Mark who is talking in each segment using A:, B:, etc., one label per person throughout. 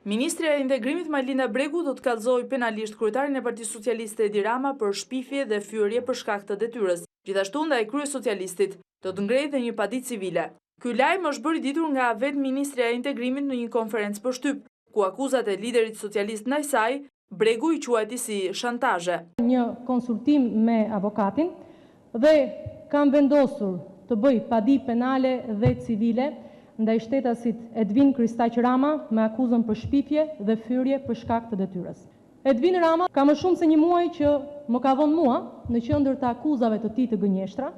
A: Ministrja e Integrimit Majlinda Bregu do të kallëzojë penalisht kryetarin e Partisë Socialiste Edi Rama për shpifje dhe fyerje për shkak të detyrës. Gjithashtu ndaj kryesocialistit do të ngrejë dhe një padit civile. Ky lajm është bërë i ditur nga vetë Ministrja e Integrimit në një konferencë për shtyp, ku akuzat e liderit socialist ndaj saj Bregu i quajti si shantazhe.
B: Një konsultim me avokatin dhe kam vendosur të bëj padi penale dhe civile ndaj shtetasit Edvin Kristaq Rama me akuzën për shpifje dhe fyerje për shkak të detyrës. Edvin Rama ka më shumë se një muaj që më ka vënë mua në qendër të akuzave të tij të gënjeshtra,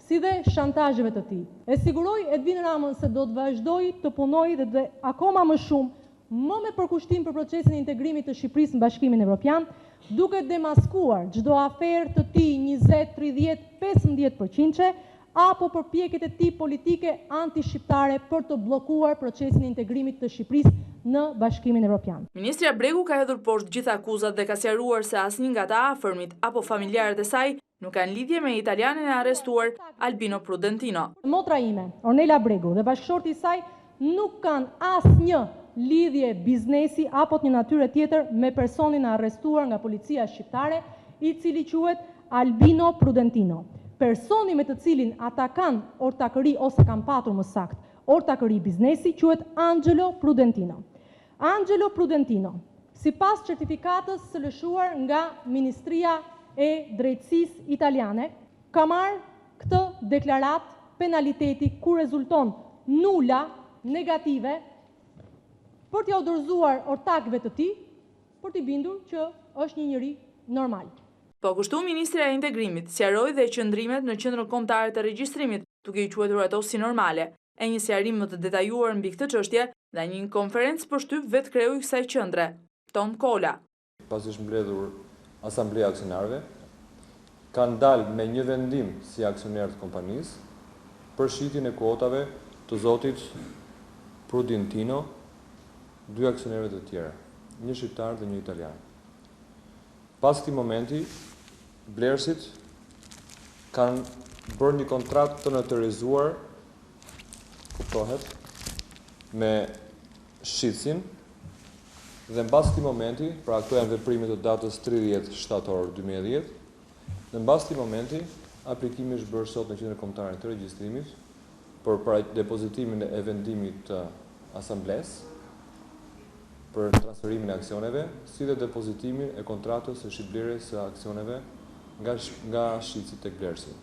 B: si dhe shantazheve të tij. E siguroj Edvin Ramën se do të vazhdoj të punoj dhe akoma më shumë më me përkushtim për procesin e integrimit të Shqipërisë në Bashkimin Evropian, duke demaskuar çdo aferë të tij 20, 30, 15% apo përpjekjet e tij politike anti-shqiptare për të bllokuar procesin e integrimit të Shqipërisë në Bashkimin Evropian.
A: Ministrja Bregu ka hedhur poshtë gjitha akuzat dhe ka sqaruar se asnjë nga të afërmit apo familjarët e saj nuk kanë lidhje me italianin e arrestuar Albino Prudentino.
B: Motra ime, Ornela Bregu dhe bashkëshorti i saj nuk kanë asnjë lidhje biznesi apo të një natyre tjetër me personin e arrestuar nga policia shqiptare, i cili quhet Albino Prudentino. Personi me të cilin ata kanë ortakëri ose kanë patur më sakt ortakëri biznesi quhet Angelo Prudentino. Angelo Prudentino, sipas certifikatës së lëshuar nga Ministria e Drejtësisë italiane, ka marrë këtë deklarat penaliteti ku rezulton nula negative për t'ia udhëzuar ortakëve të tij për t'i bindur që është një njeri normal.
A: Po kështu Ministrja e Integrimit sqaroi dhe qëndrimet në Qendrën Kombëtare të Regjistrimit, duke i quajtur ato si normale. E një sqarim më të detajuar mbi këtë çështje dhe një konferencë për shtyp vetë kreu i kësaj qendre, Tom Kola.
C: Pasi është mbledhur Asambleja e Aksionarëve, kanë dalë me një vendim si aksioner të kompanisë për shitjen e kuotave të zotit Prudentino, dy aksionerëve të tjerë, një shqiptar dhe një italian. Pas këtij momenti, blerësit kanë bërë një kontratë të notarizuar, kuptohet, me shitësin, dhe mbas këtij momenti, pra këto janë veprimet të datës 30 shtator 2010, dhe mbas këtij momenti, aplikimi është bërë sot në Qendrën Kombëtare të Regjistrimit për depozitimin e vendimit të asamblesë, për transferimin e aksioneve, si dhe depozitimin e kontratës së shitblerjes së aksioneve nga shitësit tek blerësi.